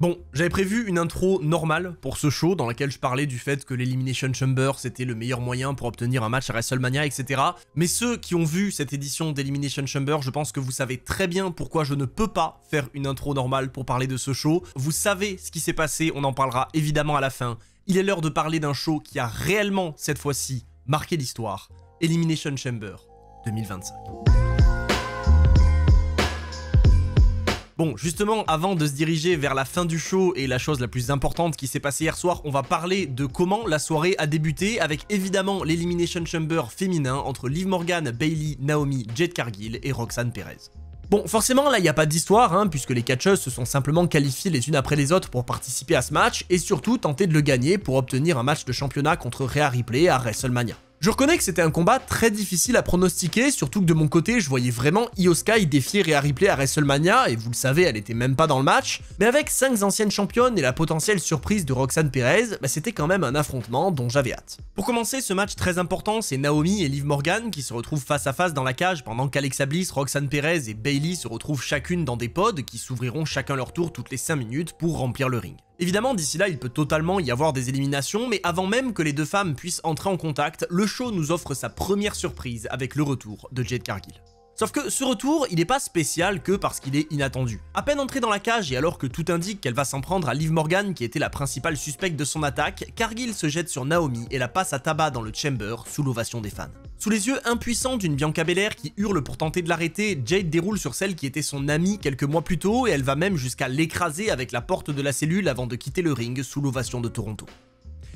Bon, j'avais prévu une intro normale pour ce show dans laquelle je parlais du fait que l'Elimination Chamber c'était le meilleur moyen pour obtenir un match à WrestleMania, etc. Mais ceux qui ont vu cette édition d'Elimination Chamber, je pense que vous savez très bien pourquoi je ne peux pas faire une intro normale pour parler de ce show. Vous savez ce qui s'est passé, on en parlera évidemment à la fin. Il est l'heure de parler d'un show qui a réellement, cette fois-ci, marqué l'histoire. Elimination Chamber 2025. Bon, justement, avant de se diriger vers la fin du show et la chose la plus importante qui s'est passée hier soir, on va parler de comment la soirée a débuté avec évidemment l'Elimination Chamber féminin entre Liv Morgan, Bayley, Naomi, Jade Cargill et Roxanne Perez. Bon, forcément, là, il n'y a pas d'histoire, puisque les catcheuses se sont simplement qualifiées les unes après les autres pour participer à ce match et surtout tenter de le gagner pour obtenir un match de championnat contre Rhea Ripley à WrestleMania. Je reconnais que c'était un combat très difficile à pronostiquer, surtout que de mon côté, je voyais vraiment Io Sky défier Rhea Ripley à WrestleMania, et vous le savez, elle était même pas dans le match, mais avec 5 anciennes championnes et la potentielle surprise de Roxanne Perez, c'était quand même un affrontement dont j'avais hâte. Pour commencer, ce match très important, c'est Naomi et Liv Morgan qui se retrouvent face à face dans la cage pendant qu'Alexa Bliss, Roxanne Perez et Bayley se retrouvent chacune dans des pods qui s'ouvriront chacun leur tour toutes les 5 minutes pour remplir le ring. Évidemment, d'ici là, il peut totalement y avoir des éliminations, mais avant même que les deux femmes puissent entrer en contact, le show nous offre sa première surprise avec le retour de Jade Cargill. Sauf que ce retour, il n'est pas spécial que parce qu'il est inattendu. À peine entrée dans la cage et alors que tout indique qu'elle va s'en prendre à Liv Morgan qui était la principale suspecte de son attaque, Cargill se jette sur Naomi et la passe à tabac dans le chamber sous l'ovation des fans. Sous les yeux impuissants d'une Bianca Belair qui hurle pour tenter de l'arrêter, Jade déroule sur celle qui était son amie quelques mois plus tôt et elle va même jusqu'à l'écraser avec la porte de la cellule avant de quitter le ring sous l'ovation de Toronto.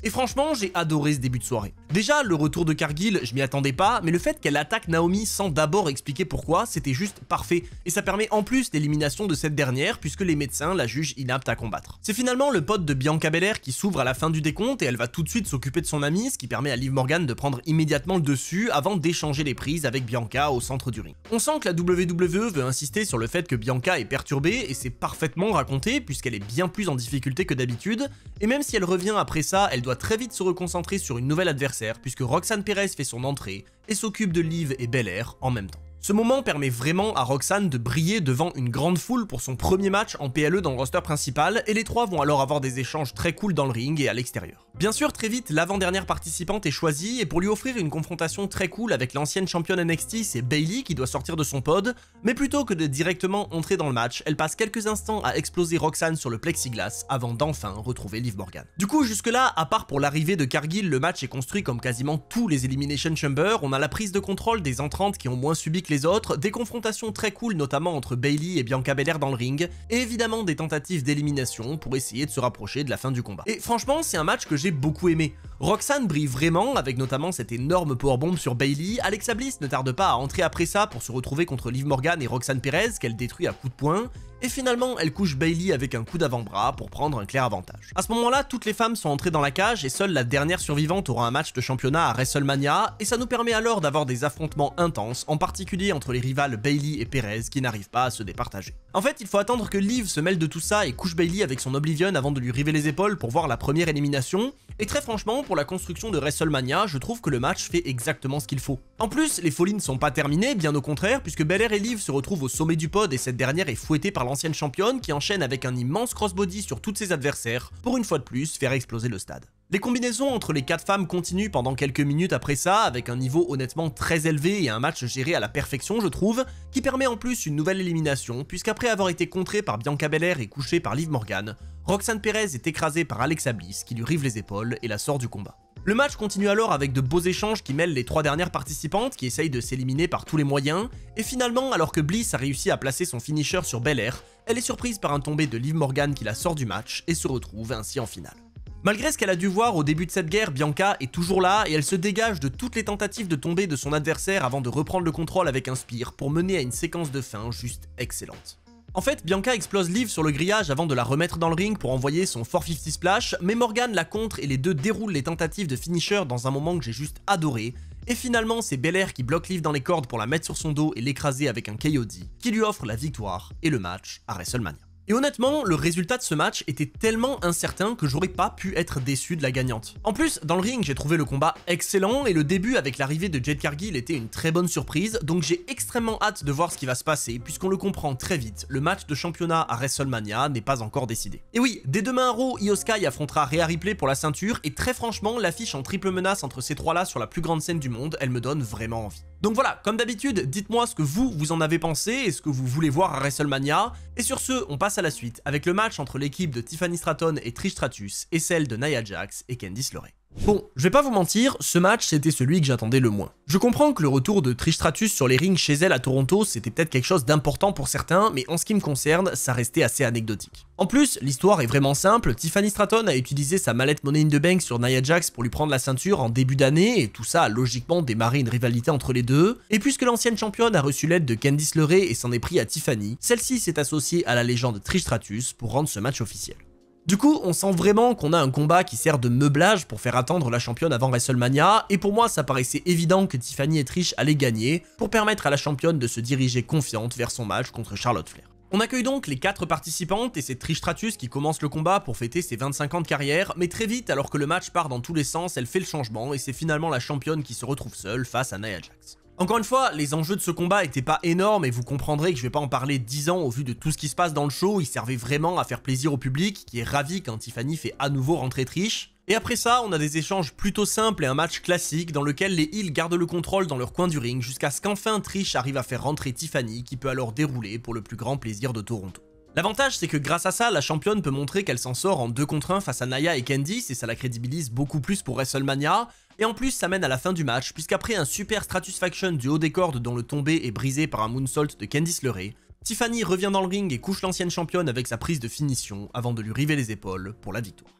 Et franchement, j'ai adoré ce début de soirée. Déjà, le retour de Cargill, je m'y attendais pas, mais le fait qu'elle attaque Naomi sans d'abord expliquer pourquoi, c'était juste parfait. Et ça permet en plus l'élimination de cette dernière, puisque les médecins la jugent inapte à combattre. C'est finalement le pote de Bianca Belair qui s'ouvre à la fin du décompte et elle va tout de suite s'occuper de son amie, ce qui permet à Liv Morgan de prendre immédiatement le dessus avant d'échanger les prises avec Bianca au centre du ring. On sent que la WWE veut insister sur le fait que Bianca est perturbée, et c'est parfaitement raconté, puisqu'elle est bien plus en difficulté que d'habitude, et même si elle revient après ça, elle doit très vite se reconcentrer sur une nouvelle adversaire puisque Roxanne Perez fait son entrée et s'occupe de Liv et Belair en même temps. Ce moment permet vraiment à Roxanne de briller devant une grande foule pour son premier match en PLE dans le roster principal et les trois vont alors avoir des échanges très cool dans le ring et à l'extérieur. Bien sûr, très vite, l'avant-dernière participante est choisie et pour lui offrir une confrontation très cool avec l'ancienne championne NXT, c'est Bayley qui doit sortir de son pod, mais plutôt que de directement entrer dans le match, elle passe quelques instants à exploser Roxanne sur le plexiglas avant d'enfin retrouver Liv Morgan. Du coup, jusque-là, à part pour l'arrivée de Cargill, le match est construit comme quasiment tous les Elimination Chamber, on a la prise de contrôle des entrantes qui ont moins subi que les autres, des confrontations très cool notamment entre Bayley et Bianca Belair dans le ring, et évidemment des tentatives d'élimination pour essayer de se rapprocher de la fin du combat. Et franchement, c'est un match que j'ai beaucoup aimé. Roxanne brille vraiment, avec notamment cette énorme powerbomb sur Bayley, Alexa Bliss ne tarde pas à entrer après ça pour se retrouver contre Liv Morgan et Roxanne Perez qu'elle détruit à coups de poing, et finalement elle couche Bayley avec un coup d'avant-bras pour prendre un clair avantage. À ce moment-là, toutes les femmes sont entrées dans la cage et seule la dernière survivante aura un match de championnat à WrestleMania, et ça nous permet alors d'avoir des affrontements intenses, en particulier entre les rivales Bayley et Perez qui n'arrivent pas à se départager. En fait, il faut attendre que Liv se mêle de tout ça et couche Bayley avec son Oblivion avant de lui river les épaules pour voir la première élimination, et très franchement, pour la construction de WrestleMania, je trouve que le match fait exactement ce qu'il faut. En plus, les folies ne sont pas terminées, bien au contraire, puisque Belair et Liv se retrouvent au sommet du pod et cette dernière est fouettée par l'ancienne championne qui enchaîne avec un immense crossbody sur toutes ses adversaires pour une fois de plus faire exploser le stade. Les combinaisons entre les 4 femmes continuent pendant quelques minutes après ça, avec un niveau honnêtement très élevé et un match géré à la perfection je trouve, qui permet en plus une nouvelle élimination, puisqu'après avoir été contrée par Bianca Belair et couchée par Liv Morgan, Roxanne Perez est écrasée par Alexa Bliss qui lui rive les épaules et la sort du combat. Le match continue alors avec de beaux échanges qui mêlent les 3 dernières participantes qui essayent de s'éliminer par tous les moyens, et finalement, alors que Bliss a réussi à placer son finisher sur Belair, elle est surprise par un tombé de Liv Morgan qui la sort du match et se retrouve ainsi en finale. Malgré ce qu'elle a dû voir au début de cette guerre, Bianca est toujours là et elle se dégage de toutes les tentatives de tomber de son adversaire avant de reprendre le contrôle avec un spear pour mener à une séquence de fin juste excellente. En fait, Bianca explose Liv sur le grillage avant de la remettre dans le ring pour envoyer son 450 splash, mais Morgan la contre et les deux déroulent les tentatives de finisher dans un moment que j'ai juste adoré, et finalement c'est Belair qui bloque Liv dans les cordes pour la mettre sur son dos et l'écraser avec un KOD, qui lui offre la victoire et le match à WrestleMania. Et honnêtement, le résultat de ce match était tellement incertain que j'aurais pas pu être déçu de la gagnante. En plus, dans le ring, j'ai trouvé le combat excellent et le début avec l'arrivée de Jade Cargill était une très bonne surprise, donc j'ai extrêmement hâte de voir ce qui va se passer puisqu'on le comprend très vite, le match de championnat à WrestleMania n'est pas encore décidé. Et oui, dès demain à Raw, Io Sky affrontera Rhea Ripley pour la ceinture et très franchement, l'affiche en triple menace entre ces trois-là sur la plus grande scène du monde, elle me donne vraiment envie. Donc voilà, comme d'habitude, dites-moi ce que vous en avez pensé et ce que vous voulez voir à WrestleMania. Et sur ce, on passe à la suite avec le match entre l'équipe de Tiffany Stratton et Trish Stratus et celle de Nia Jax et Candice LeRae. Bon, je vais pas vous mentir, ce match c'était celui que j'attendais le moins. Je comprends que le retour de Trish Stratus sur les rings chez elle à Toronto c'était peut-être quelque chose d'important pour certains, mais en ce qui me concerne, ça restait assez anecdotique. En plus, l'histoire est vraiment simple, Tiffany Stratton a utilisé sa mallette Money in the Bank sur Nia Jax pour lui prendre la ceinture en début d'année, et tout ça a logiquement démarré une rivalité entre les deux, et puisque l'ancienne championne a reçu l'aide de Candice LeRae et s'en est pris à Tiffany, celle-ci s'est associée à la légende Trish Stratus pour rendre ce match officiel. Du coup, on sent vraiment qu'on a un combat qui sert de meublage pour faire attendre la championne avant WrestleMania, et pour moi ça paraissait évident que Tiffany et Trish allaient gagner, pour permettre à la championne de se diriger confiante vers son match contre Charlotte Flair. On accueille donc les 4 participantes et c'est Trish Stratus qui commence le combat pour fêter ses 25 ans de carrière, mais très vite alors que le match part dans tous les sens, elle fait le changement et c'est finalement la championne qui se retrouve seule face à Nia Jax. Encore une fois, les enjeux de ce combat étaient pas énormes et vous comprendrez que je vais pas en parler 10 ans au vu de tout ce qui se passe dans le show, il servait vraiment à faire plaisir au public qui est ravi quand Tiffany fait à nouveau rentrer Trish. Et après ça, on a des échanges plutôt simples et un match classique dans lequel les heels gardent le contrôle dans leur coin du ring jusqu'à ce qu'enfin Trish arrive à faire rentrer Tiffany qui peut alors dérouler pour le plus grand plaisir de Toronto. L'avantage c'est que grâce à ça, la championne peut montrer qu'elle s'en sort en 2 contre 1 face à Nia et Candice et ça la crédibilise beaucoup plus pour WrestleMania. Et en plus ça mène à la fin du match puisqu'après un super Stratusfaction du haut des cordes dont le tombé est brisé par un moonsault de Candice LeRae, Tiffany revient dans le ring et couche l'ancienne championne avec sa prise de finition avant de lui river les épaules pour la victoire.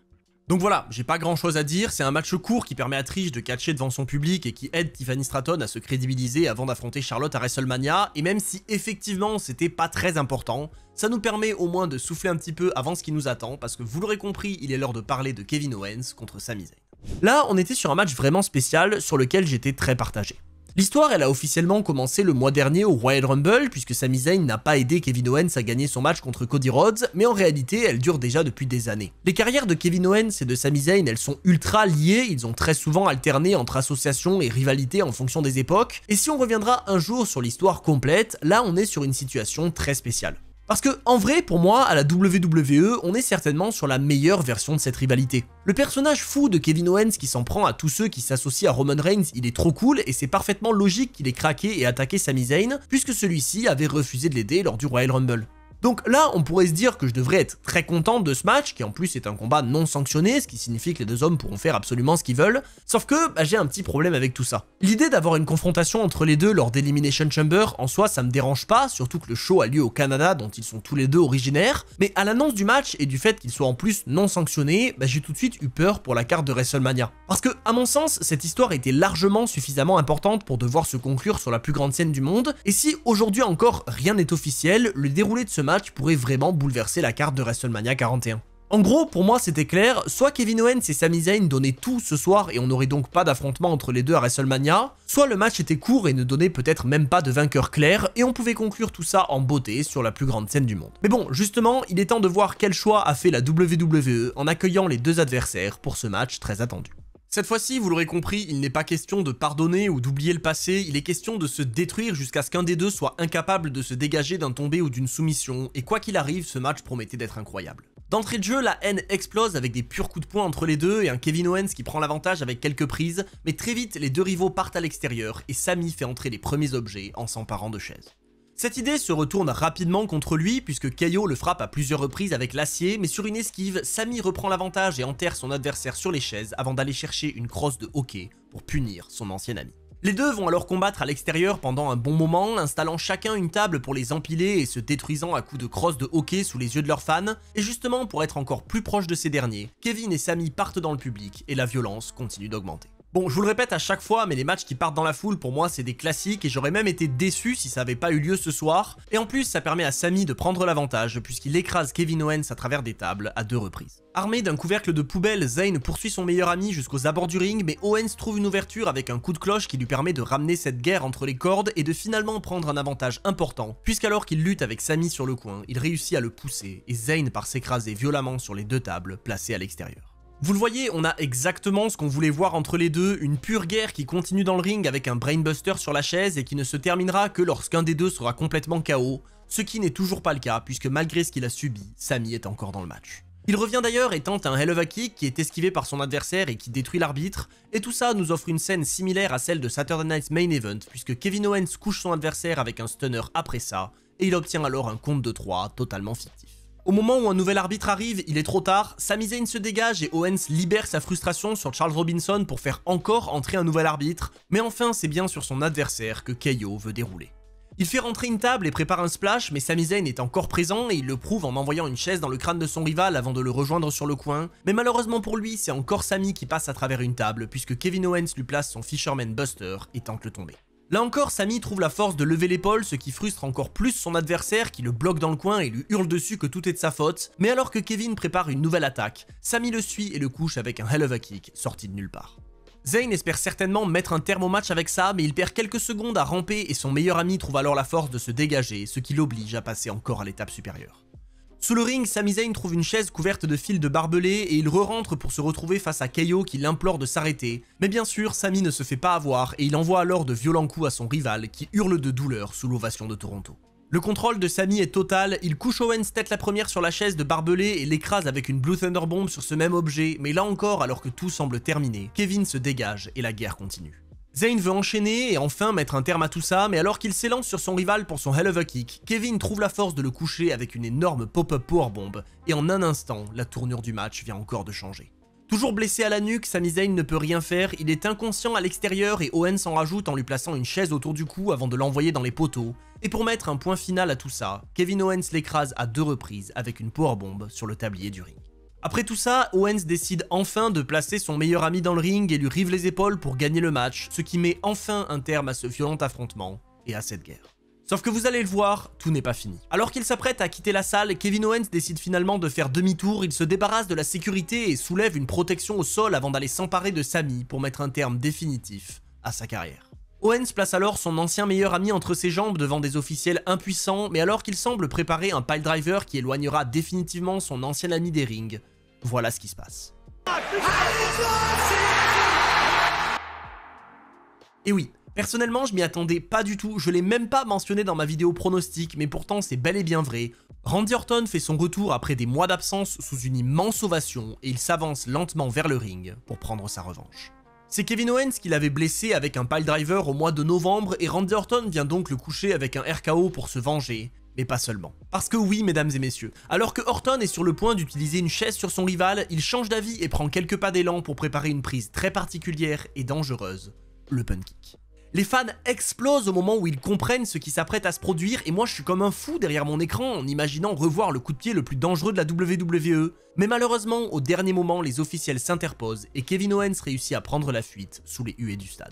Donc voilà, j'ai pas grand chose à dire, c'est un match court qui permet à Trish de catcher devant son public et qui aide Tiffany Stratton à se crédibiliser avant d'affronter Charlotte à WrestleMania, et même si effectivement c'était pas très important, ça nous permet au moins de souffler un petit peu avant ce qui nous attend, parce que vous l'aurez compris, il est l'heure de parler de Kevin Owens contre Sami Zayn. Là, on était sur un match vraiment spécial sur lequel j'étais très partagé. L'histoire, elle a officiellement commencé le mois dernier au Royal Rumble, puisque Sami Zayn n'a pas aidé Kevin Owens à gagner son match contre Cody Rhodes, mais en réalité, elle dure déjà depuis des années. Les carrières de Kevin Owens et de Sami Zayn, elles sont ultra liées, ils ont très souvent alterné entre associations et rivalités en fonction des époques, et si on reviendra un jour sur l'histoire complète, là on est sur une situation très spéciale. Parce que, en vrai, pour moi, à la WWE, on est certainement sur la meilleure version de cette rivalité. Le personnage fou de Kevin Owens qui s'en prend à tous ceux qui s'associent à Roman Reigns, il est trop cool et c'est parfaitement logique qu'il ait craqué et attaqué Sami Zayn, puisque celui-ci avait refusé de l'aider lors du Royal Rumble. Donc là, on pourrait se dire que je devrais être très content de ce match, qui en plus est un combat non sanctionné, ce qui signifie que les deux hommes pourront faire absolument ce qu'ils veulent, sauf que j'ai un petit problème avec tout ça. L'idée d'avoir une confrontation entre les deux lors d'Elimination Chamber, en soi ça me dérange pas, surtout que le show a lieu au Canada dont ils sont tous les deux originaires, mais à l'annonce du match et du fait qu'il soit en plus non sanctionné, j'ai tout de suite eu peur pour la carte de WrestleMania. Parce que, à mon sens, cette histoire était largement suffisamment importante pour devoir se conclure sur la plus grande scène du monde, et si aujourd'hui encore rien n'est officiel, le déroulé de ce match pourrait vraiment bouleverser la carte de WrestleMania 41. En gros, pour moi c'était clair, soit Kevin Owens et Sami Zayn donnaient tout ce soir et on n'aurait donc pas d'affrontement entre les deux à WrestleMania, soit le match était court et ne donnait peut-être même pas de vainqueur clair et on pouvait conclure tout ça en beauté sur la plus grande scène du monde. Mais bon, justement, il est temps de voir quel choix a fait la WWE en accueillant les deux adversaires pour ce match très attendu. Cette fois-ci, vous l'aurez compris, il n'est pas question de pardonner ou d'oublier le passé, il est question de se détruire jusqu'à ce qu'un des deux soit incapable de se dégager d'un tombé ou d'une soumission, et quoi qu'il arrive, ce match promettait d'être incroyable. D'entrée de jeu, la haine explose avec des purs coups de poing entre les deux et un Kevin Owens qui prend l'avantage avec quelques prises, mais très vite, les deux rivaux partent à l'extérieur et Sami fait entrer les premiers objets en s'emparant de chaises. Cette idée se retourne rapidement contre lui puisque KO le frappe à plusieurs reprises avec l'acier, mais sur une esquive, Sami reprend l'avantage et enterre son adversaire sur les chaises avant d'aller chercher une crosse de hockey pour punir son ancien ami. Les deux vont alors combattre à l'extérieur pendant un bon moment, installant chacun une table pour les empiler et se détruisant à coups de crosse de hockey sous les yeux de leurs fans, et justement pour être encore plus proche de ces derniers, Kevin et Sami partent dans le public et la violence continue d'augmenter. Bon, je vous le répète à chaque fois, mais les matchs qui partent dans la foule, pour moi, c'est des classiques et j'aurais même été déçu si ça avait pas eu lieu ce soir. Et en plus, ça permet à Sami de prendre l'avantage puisqu'il écrase Kevin Owens à travers des tables à 2 reprises. Armé d'un couvercle de poubelle, Zayn poursuit son meilleur ami jusqu'aux abords du ring, mais Owens trouve une ouverture avec un coup de cloche qui lui permet de ramener cette guerre entre les cordes et de finalement prendre un avantage important, puisqu'alors qu'il lutte avec Sami sur le coin, il réussit à le pousser et Zayn part s'écraser violemment sur les 2 tables placées à l'extérieur. Vous le voyez, on a exactement ce qu'on voulait voir entre les deux, une pure guerre qui continue dans le ring avec un brainbuster sur la chaise et qui ne se terminera que lorsqu'un des deux sera complètement KO, ce qui n'est toujours pas le cas puisque malgré ce qu'il a subi, Sami est encore dans le match. Il revient d'ailleurs et tente un Hell of a Kick qui est esquivé par son adversaire et qui détruit l'arbitre, et tout ça nous offre une scène similaire à celle de Saturday Night's Main Event puisque Kevin Owens couche son adversaire avec un stunner après ça, et il obtient alors un compte de 3 totalement fictif. Au moment où un nouvel arbitre arrive, il est trop tard, Sami Zayn se dégage et Owens libère sa frustration sur Charles Robinson pour faire encore entrer un nouvel arbitre, mais enfin c'est bien sur son adversaire que KO veut dérouler. Il fait rentrer une table et prépare un splash, mais Sami Zayn est encore présent et il le prouve en envoyant une chaise dans le crâne de son rival avant de le rejoindre sur le coin, mais malheureusement pour lui, c'est encore Sami qui passe à travers une table puisque Kevin Owens lui place son Fisherman Buster et tente le tomber. Là encore, Sami trouve la force de lever l'épaule, ce qui frustre encore plus son adversaire qui le bloque dans le coin et lui hurle dessus que tout est de sa faute, mais alors que Kevin prépare une nouvelle attaque, Sami le suit et le couche avec un Hell of a Kick sorti de nulle part. Zayn espère certainement mettre un terme au match avec ça, mais il perd quelques secondes à ramper et son meilleur ami trouve alors la force de se dégager, ce qui l'oblige à passer encore à l'étape supérieure. Sous le ring, Sami Zayn trouve une chaise couverte de fils de barbelés et il re-rentre pour se retrouver face à KO qui l'implore de s'arrêter. Mais bien sûr, Sami ne se fait pas avoir et il envoie alors de violents coups à son rival qui hurle de douleur sous l'ovation de Toronto. Le contrôle de Sami est total, il couche Owens tête la première sur la chaise de barbelés et l'écrase avec une Blue Thunder Bomb sur ce même objet, mais là encore, alors que tout semble terminé, Kevin se dégage et la guerre continue. Zayn veut enchaîner et enfin mettre un terme à tout ça, mais alors qu'il s'élance sur son rival pour son Hell of a Kick, Kevin trouve la force de le coucher avec une énorme pop-up powerbomb, et en un instant, la tournure du match vient encore de changer. Toujours blessé à la nuque, Sami Zayn ne peut rien faire, il est inconscient à l'extérieur et Owens en rajoute en lui plaçant une chaise autour du cou avant de l'envoyer dans les poteaux. Et pour mettre un point final à tout ça, Kevin Owens l'écrase à 2 reprises avec une powerbomb sur le tablier du ring. Après tout ça, Owens décide enfin de placer son meilleur ami dans le ring et lui rive les épaules pour gagner le match, ce qui met enfin un terme à ce violent affrontement et à cette guerre. Sauf que vous allez le voir, tout n'est pas fini. Alors qu'il s'apprête à quitter la salle, Kevin Owens décide finalement de faire demi-tour, il se débarrasse de la sécurité et soulève une protection au sol avant d'aller s'emparer de Sami pour mettre un terme définitif à sa carrière. Owens place alors son ancien meilleur ami entre ses jambes devant des officiels impuissants, mais alors qu'il semble préparer un piledriver qui éloignera définitivement son ancien ami des rings, voilà ce qui se passe. Et oui, personnellement je m'y attendais pas du tout, je l'ai même pas mentionné dans ma vidéo pronostic, mais pourtant c'est bel et bien vrai. Randy Orton fait son retour après des mois d'absence sous une immense ovation et il s'avance lentement vers le ring pour prendre sa revanche. C'est Kevin Owens qui l'avait blessé avec un piledriver au mois de novembre et Randy Orton vient donc le coucher avec un RKO pour se venger. Mais pas seulement. Parce que oui, mesdames et messieurs, alors que Orton est sur le point d'utiliser une chaise sur son rival, il change d'avis et prend quelques pas d'élan pour préparer une prise très particulière et dangereuse, le punt kick. Les fans explosent au moment où ils comprennent ce qui s'apprête à se produire et moi je suis comme un fou derrière mon écran en imaginant revoir le coup de pied le plus dangereux de la WWE. Mais malheureusement, au dernier moment, les officiels s'interposent et Kevin Owens réussit à prendre la fuite sous les huées du stade.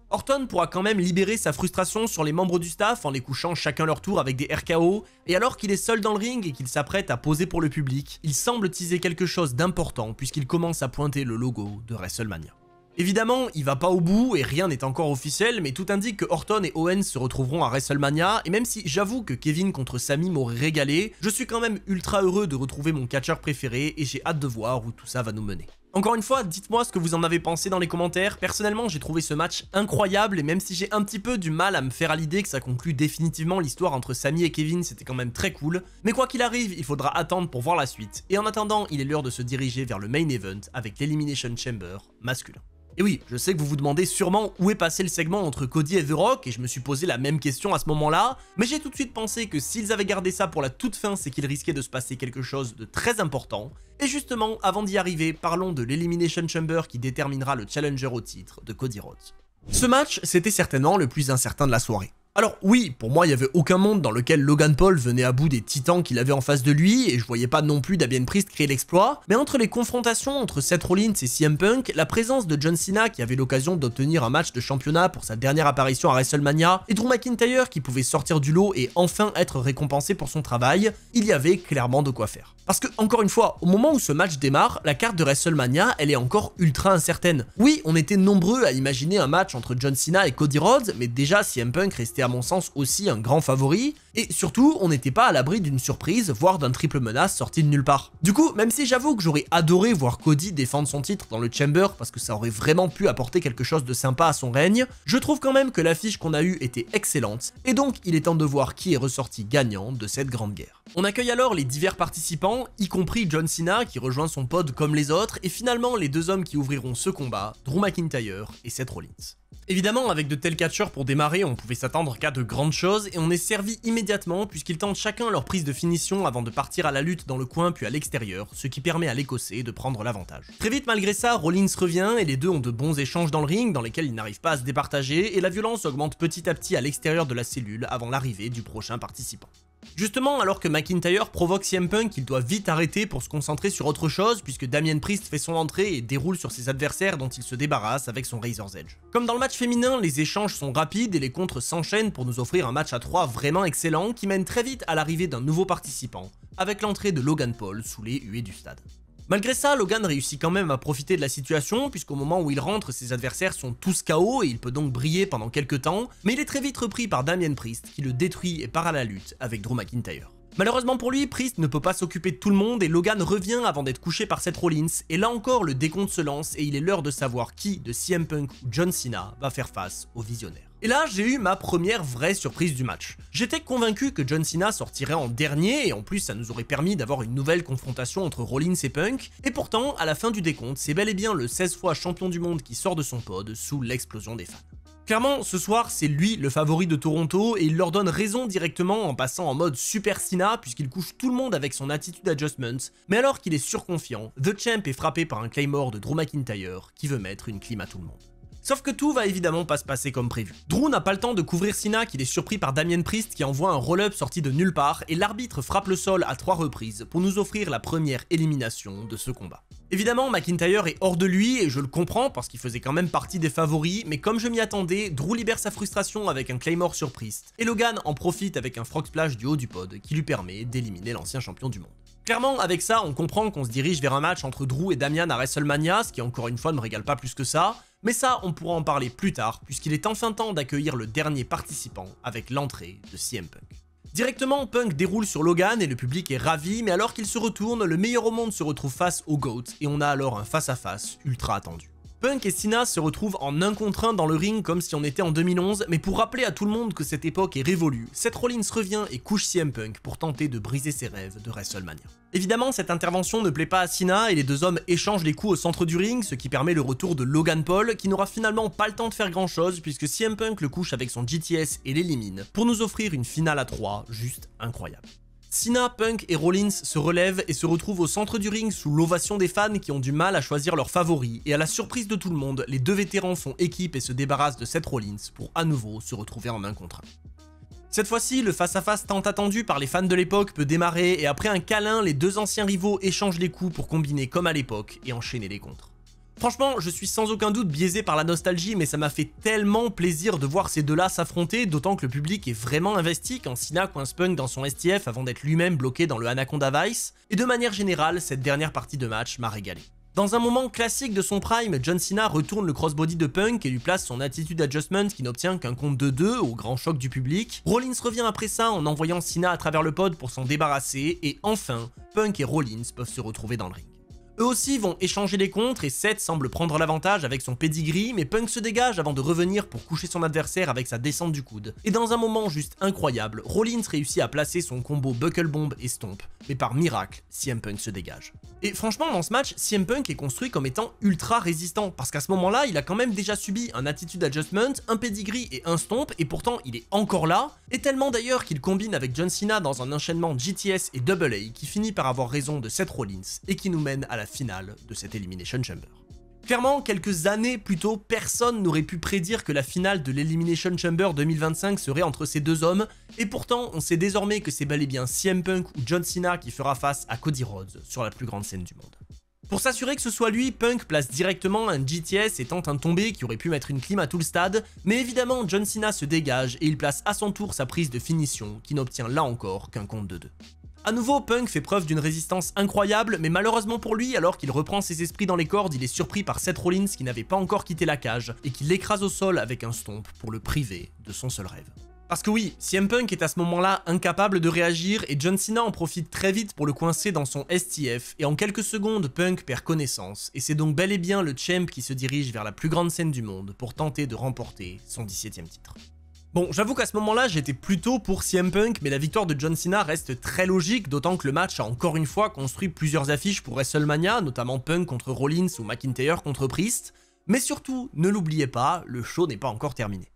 Orton pourra quand même libérer sa frustration sur les membres du staff en les couchant chacun leur tour avec des RKO, et alors qu'il est seul dans le ring et qu'il s'apprête à poser pour le public, il semble teaser quelque chose d'important puisqu'il commence à pointer le logo de WrestleMania. Évidemment, il va pas au bout et rien n'est encore officiel, mais tout indique que Orton et Owens se retrouveront à WrestleMania, et même si j'avoue que Kevin contre Sami m'aurait régalé, je suis quand même ultra heureux de retrouver mon catcheur préféré et j'ai hâte de voir où tout ça va nous mener. Encore une fois, dites-moi ce que vous en avez pensé dans les commentaires. Personnellement, j'ai trouvé ce match incroyable et même si j'ai un petit peu du mal à me faire à l'idée que ça conclut définitivement l'histoire entre Sami et Kevin, c'était quand même très cool. Mais quoi qu'il arrive, il faudra attendre pour voir la suite. Et en attendant, il est l'heure de se diriger vers le main event avec l'Elimination Chamber masculin. Et oui, je sais que vous vous demandez sûrement où est passé le segment entre Cody et The Rock, et je me suis posé la même question à ce moment-là, mais j'ai tout de suite pensé que s'ils avaient gardé ça pour la toute fin, c'est qu'il risquait de se passer quelque chose de très important. Et justement, avant d'y arriver, parlons de l'Elimination Chamber qui déterminera le challenger au titre de Cody Rhodes. Ce match, c'était certainement le plus incertain de la soirée. Alors oui, pour moi il y avait aucun monde dans lequel Logan Paul venait à bout des titans qu'il avait en face de lui, et je voyais pas non plus Damien Priest créer l'exploit, mais entre les confrontations entre Seth Rollins et CM Punk, la présence de John Cena qui avait l'occasion d'obtenir un match de championnat pour sa dernière apparition à WrestleMania, et Drew McIntyre qui pouvait sortir du lot et enfin être récompensé pour son travail, il y avait clairement de quoi faire. Parce que, encore une fois, au moment où ce match démarre, la carte de WrestleMania, elle est encore ultra incertaine. Oui, on était nombreux à imaginer un match entre John Cena et Cody Rhodes, mais déjà CM Punk restait à mon sens aussi un grand favori, et surtout, on n'était pas à l'abri d'une surprise, voire d'un triple menace sorti de nulle part. Du coup, même si j'avoue que j'aurais adoré voir Cody défendre son titre dans le Chamber, parce que ça aurait vraiment pu apporter quelque chose de sympa à son règne, je trouve quand même que l'affiche qu'on a eue était excellente, et donc il est temps de voir qui est ressorti gagnant de cette grande guerre. On accueille alors les divers participants, y compris John Cena qui rejoint son pod comme les autres, et finalement les deux hommes qui ouvriront ce combat, Drew McIntyre et Seth Rollins. Évidemment, avec de tels catcheurs pour démarrer, on pouvait s'attendre qu'à de grandes choses, et on est servi immédiatement puisqu'ils tentent chacun leur prise de finition avant de partir à la lutte dans le coin puis à l'extérieur, ce qui permet à l'Écossais de prendre l'avantage. Très vite malgré ça, Rollins revient et les deux ont de bons échanges dans le ring dans lesquels ils n'arrivent pas à se départager, et la violence augmente petit à petit à l'extérieur de la cellule avant l'arrivée du prochain participant. Justement, alors que McIntyre provoque CM Punk, il doit vite arrêter pour se concentrer sur autre chose puisque Damien Priest fait son entrée et déroule sur ses adversaires dont il se débarrasse avec son Razor's Edge. Comme dans le match féminin, les échanges sont rapides et les contres s'enchaînent pour nous offrir un match à 3 vraiment excellent qui mène très vite à l'arrivée d'un nouveau participant, avec l'entrée de Logan Paul sous les huées du stade. Malgré ça, Logan réussit quand même à profiter de la situation puisqu'au moment où il rentre, ses adversaires sont tous KO et il peut donc briller pendant quelques temps, mais il est très vite repris par Damien Priest qui le détruit et part à la lutte avec Drew McIntyre. Malheureusement pour lui, Priest ne peut pas s'occuper de tout le monde et Logan revient avant d'être couché par Seth Rollins, et là encore le décompte se lance et il est l'heure de savoir qui de CM Punk ou John Cena va faire face au visionnaire. Et là, j'ai eu ma première vraie surprise du match. J'étais convaincu que John Cena sortirait en dernier, et en plus ça nous aurait permis d'avoir une nouvelle confrontation entre Rollins et Punk, et pourtant, à la fin du décompte, c'est bel et bien le 16 fois champion du monde qui sort de son pod sous l'explosion des fans. Clairement, ce soir, c'est lui le favori de Toronto et il leur donne raison directement en passant en mode Super Cena puisqu'il couche tout le monde avec son attitude adjustment, mais alors qu'il est surconfiant, The Champ est frappé par un Claymore de Drew McIntyre qui veut mettre une clim à tout le monde. Sauf que tout va évidemment pas se passer comme prévu. Drew n'a pas le temps de couvrir Cena qu'il est surpris par Damien Priest qui envoie un roll-up sorti de nulle part et l'arbitre frappe le sol à 3 reprises pour nous offrir la première élimination de ce combat. Évidemment, McIntyre est hors de lui et je le comprends parce qu'il faisait quand même partie des favoris, mais comme je m'y attendais, Drew libère sa frustration avec un Claymore sur Priest et Logan en profite avec un Frog Splash du haut du pod qui lui permet d'éliminer l'ancien champion du monde. Clairement, avec ça, on comprend qu'on se dirige vers un match entre Drew et Damian à WrestleMania, ce qui encore une fois ne me régale pas plus que ça, mais ça, on pourra en parler plus tard, puisqu'il est enfin temps d'accueillir le dernier participant avec l'entrée de CM Punk. Directement, Punk déroule sur Logan et le public est ravi, mais alors qu'il se retourne, le meilleur au monde se retrouve face au GOAT, et on a alors un face-à-face ultra attendu. Punk et Cena se retrouvent en 1 contre 1 dans le ring comme si on était en 2011, mais pour rappeler à tout le monde que cette époque est révolue, Seth Rollins revient et couche CM Punk pour tenter de briser ses rêves de WrestleMania. Évidemment, cette intervention ne plaît pas à Cena et les deux hommes échangent les coups au centre du ring, ce qui permet le retour de Logan Paul, qui n'aura finalement pas le temps de faire grand chose puisque CM Punk le couche avec son GTS et l'élimine, pour nous offrir une finale à 3 juste incroyable. Cena, Punk et Rollins se relèvent et se retrouvent au centre du ring sous l'ovation des fans qui ont du mal à choisir leur favori, et à la surprise de tout le monde, les deux vétérans font équipe et se débarrassent de Seth Rollins pour à nouveau se retrouver en 1 contre 1. Cette fois-ci, le face-à-face tant attendu par les fans de l'époque peut démarrer et après un câlin, les deux anciens rivaux échangent les coups pour combiner comme à l'époque et enchaîner les contres. Franchement, je suis sans aucun doute biaisé par la nostalgie, mais ça m'a fait tellement plaisir de voir ces deux-là s'affronter, d'autant que le public est vraiment investi quand Cena coince Punk dans son STF avant d'être lui-même bloqué dans le Anaconda Vice, et de manière générale, cette dernière partie de match m'a régalé. Dans un moment classique de son prime, John Cena retourne le crossbody de Punk et lui place son attitude adjustment qui n'obtient qu'un compte de 2 au grand choc du public. Rollins revient après ça en envoyant Cena à travers le pod pour s'en débarrasser, et enfin, Punk et Rollins peuvent se retrouver dans le ring. Eux aussi vont échanger les contres et Seth semble prendre l'avantage avec son pedigree, mais Punk se dégage avant de revenir pour coucher son adversaire avec sa descente du coude. Et dans un moment juste incroyable, Rollins réussit à placer son combo Buckle Bomb et Stomp, mais par miracle, CM Punk se dégage. Et franchement, dans ce match, CM Punk est construit comme étant ultra résistant, parce qu'à ce moment-là, il a quand même déjà subi un attitude adjustment, un pedigree et un stomp, et pourtant il est encore là, et tellement d'ailleurs qu'il combine avec John Cena dans un enchaînement GTS et AA qui finit par avoir raison de Seth Rollins, et qui nous mène à la finale de cette Elimination Chamber. Clairement, quelques années plus tôt, personne n'aurait pu prédire que la finale de l'Elimination Chamber 2025 serait entre ces deux hommes, et pourtant on sait désormais que c'est bel et bien CM Punk ou John Cena qui fera face à Cody Rhodes sur la plus grande scène du monde. Pour s'assurer que ce soit lui, Punk place directement un GTS et tente un tombé qui aurait pu mettre une clim à tout le stade, mais évidemment John Cena se dégage et il place à son tour sa prise de finition, qui n'obtient là encore qu'un compte de 2. A nouveau, Punk fait preuve d'une résistance incroyable, mais malheureusement pour lui, alors qu'il reprend ses esprits dans les cordes, il est surpris par Seth Rollins qui n'avait pas encore quitté la cage, et qui l'écrase au sol avec un stomp pour le priver de son seul rêve. Parce que oui, CM Punk est à ce moment-là incapable de réagir et John Cena en profite très vite pour le coincer dans son STF et en quelques secondes Punk perd connaissance et c'est donc bel et bien le champ qui se dirige vers la plus grande scène du monde pour tenter de remporter son 17e titre. Bon, j'avoue qu'à ce moment-là, j'étais plutôt pour CM Punk, mais la victoire de John Cena reste très logique, d'autant que le match a encore une fois construit plusieurs affiches pour WrestleMania, notamment Punk contre Rollins ou McIntyre contre Priest, mais surtout, ne l'oubliez pas, le show n'est pas encore terminé.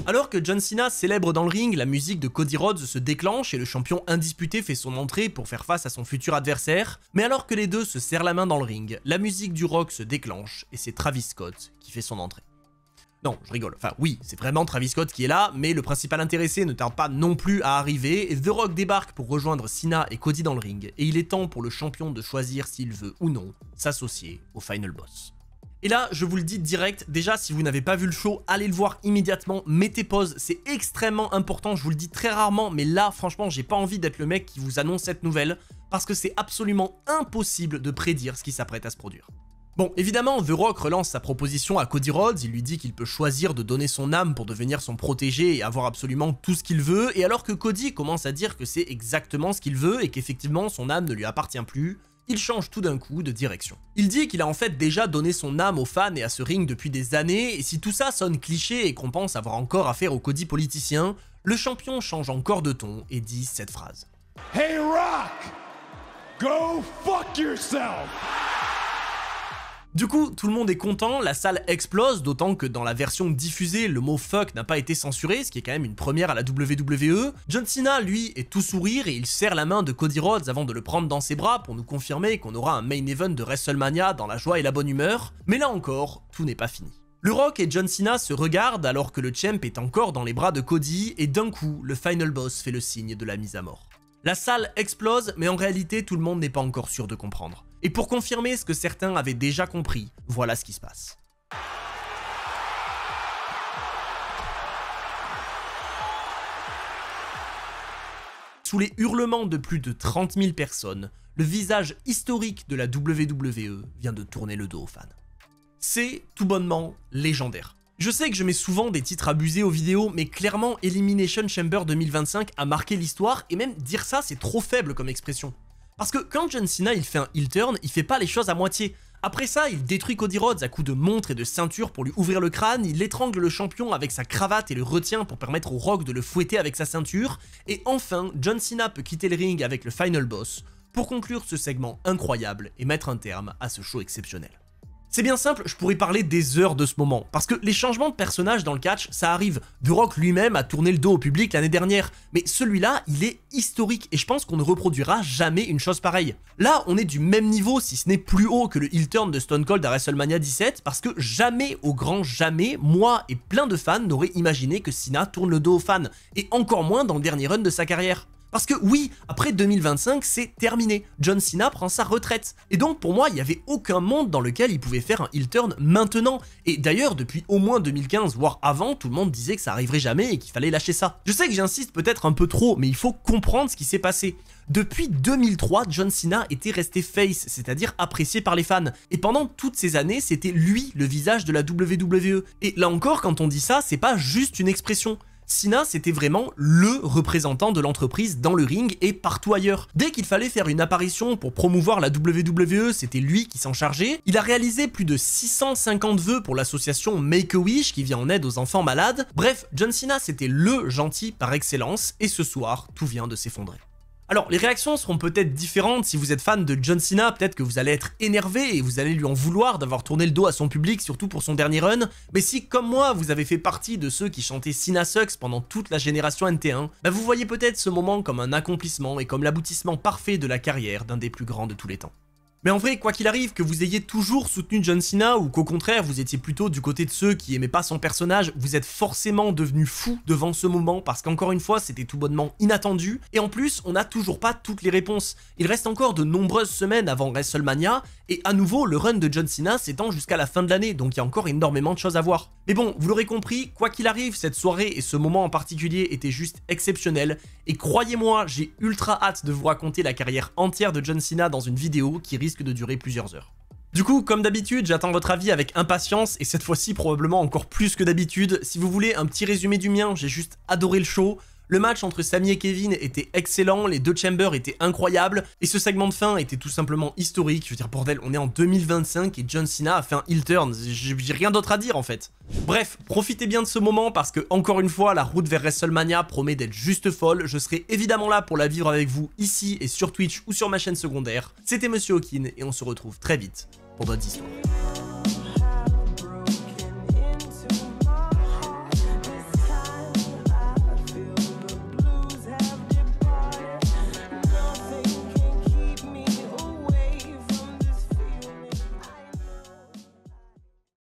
Alors que John Cena célèbre dans le ring, la musique de Cody Rhodes se déclenche et le champion indisputé fait son entrée pour faire face à son futur adversaire, mais alors que les deux se serrent la main dans le ring, la musique du rock se déclenche et c'est Travis Scott qui fait son entrée. Non, je rigole, enfin oui, c'est vraiment Travis Scott qui est là, mais le principal intéressé ne tarde pas non plus à arriver, et The Rock débarque pour rejoindre Cena et Cody dans le ring, et il est temps pour le champion de choisir s'il veut ou non s'associer au Final Boss. Et là, je vous le dis direct, déjà si vous n'avez pas vu le show, allez le voir immédiatement, mettez pause, c'est extrêmement important, je vous le dis très rarement, mais là franchement j'ai pas envie d'être le mec qui vous annonce cette nouvelle, parce que c'est absolument impossible de prédire ce qui s'apprête à se produire. Bon, évidemment, The Rock relance sa proposition à Cody Rhodes, il lui dit qu'il peut choisir de donner son âme pour devenir son protégé et avoir absolument tout ce qu'il veut, et alors que Cody commence à dire que c'est exactement ce qu'il veut et qu'effectivement son âme ne lui appartient plus, il change tout d'un coup de direction. Il dit qu'il a en fait déjà donné son âme aux fans et à ce ring depuis des années, et si tout ça sonne cliché et qu'on pense avoir encore affaire au Cody politicien, le champion change encore de ton et dit cette phrase. Hey Rock, go fuck yourself! Du coup, tout le monde est content, la salle explose, d'autant que dans la version diffusée, le mot fuck n'a pas été censuré, ce qui est quand même une première à la WWE. John Cena, lui, est tout sourire et il serre la main de Cody Rhodes avant de le prendre dans ses bras pour nous confirmer qu'on aura un main event de WrestleMania dans la joie et la bonne humeur, mais là encore, tout n'est pas fini. Le Rock et John Cena se regardent alors que le champ est encore dans les bras de Cody et d'un coup, le Final Boss fait le signe de la mise à mort. La salle explose, mais en réalité, tout le monde n'est pas encore sûr de comprendre. Et pour confirmer ce que certains avaient déjà compris, voilà ce qui se passe. Sous les hurlements de plus de 30 000 personnes, le visage historique de la WWE vient de tourner le dos aux fans. C'est tout bonnement légendaire. Je sais que je mets souvent des titres abusés aux vidéos, mais clairement Elimination Chamber 2025 a marqué l'histoire, et même dire ça c'est trop faible comme expression. Parce que quand John Cena il fait un heel turn, il fait pas les choses à moitié. Après ça, il détruit Cody Rhodes à coups de montre et de ceinture pour lui ouvrir le crâne, il étrangle le champion avec sa cravate et le retient pour permettre au Rock de le fouetter avec sa ceinture, et enfin, John Cena peut quitter le ring avec le Final Boss pour conclure ce segment incroyable et mettre un terme à ce show exceptionnel. C'est bien simple, je pourrais parler des heures de ce moment, parce que les changements de personnages dans le catch, ça arrive. The Rock lui-même a tourné le dos au public l'année dernière, mais celui-là, il est historique, et je pense qu'on ne reproduira jamais une chose pareille. Là, on est du même niveau, si ce n'est plus haut que le heel turn de Stone Cold à WrestleMania 17, parce que jamais, au grand jamais, moi et plein de fans n'auraient imaginé que Cena tourne le dos aux fans, et encore moins dans le dernier run de sa carrière. Parce que oui, après 2025, c'est terminé. John Cena prend sa retraite. Et donc pour moi, il n'y avait aucun monde dans lequel il pouvait faire un heel turn maintenant. Et d'ailleurs, depuis au moins 2015, voire avant, tout le monde disait que ça arriverait jamais et qu'il fallait lâcher ça. Je sais que j'insiste peut-être un peu trop, mais il faut comprendre ce qui s'est passé. Depuis 2003, John Cena était resté face, c'est-à-dire apprécié par les fans. Et pendant toutes ces années, c'était lui le visage de la WWE. Et là encore, quand on dit ça, c'est pas juste une expression. Cena, c'était vraiment le représentant de l'entreprise dans le ring et partout ailleurs. Dès qu'il fallait faire une apparition pour promouvoir la WWE, c'était lui qui s'en chargeait. Il a réalisé plus de 650 vœux pour l'association Make-A-Wish qui vient en aide aux enfants malades. Bref, John Cena, c'était le gentil par excellence et ce soir, tout vient de s'effondrer. Alors, les réactions seront peut-être différentes. Si vous êtes fan de John Cena, peut-être que vous allez être énervé et vous allez lui en vouloir d'avoir tourné le dos à son public, surtout pour son dernier run. Mais si, comme moi, vous avez fait partie de ceux qui chantaient Cena Sucks pendant toute la génération NT1, bah vous voyez peut-être ce moment comme un accomplissement et comme l'aboutissement parfait de la carrière d'un des plus grands de tous les temps. Mais en vrai, quoi qu'il arrive, que vous ayez toujours soutenu John Cena ou qu'au contraire vous étiez plutôt du côté de ceux qui aimaient pas son personnage, vous êtes forcément devenu fou devant ce moment parce qu'encore une fois c'était tout bonnement inattendu et en plus on n'a toujours pas toutes les réponses. Il reste encore de nombreuses semaines avant WrestleMania et à nouveau le run de John Cena s'étend jusqu'à la fin de l'année donc il y a encore énormément de choses à voir. Mais bon, vous l'aurez compris, quoi qu'il arrive, cette soirée et ce moment en particulier étaient juste exceptionnels et croyez-moi, j'ai ultra hâte de vous raconter la carrière entière de John Cena dans une vidéo qui risque de durer plusieurs heures. Du coup, comme d'habitude, j'attends votre avis avec impatience et cette fois-ci probablement encore plus que d'habitude. Si vous voulez un petit résumé du mien, j'ai juste adoré le show. Le match entre Sami et Kevin était excellent, les deux Chambers étaient incroyables, et ce segment de fin était tout simplement historique. Je veux dire, bordel, on est en 2025 et John Cena a fait un heel turn, j'ai rien d'autre à dire en fait. Bref, profitez bien de ce moment parce que, encore une fois, la route vers WrestleMania promet d'être juste folle. Je serai évidemment là pour la vivre avec vous ici et sur Twitch ou sur ma chaîne secondaire. C'était Monsieur Hawkin et on se retrouve très vite pour d'autres histoires.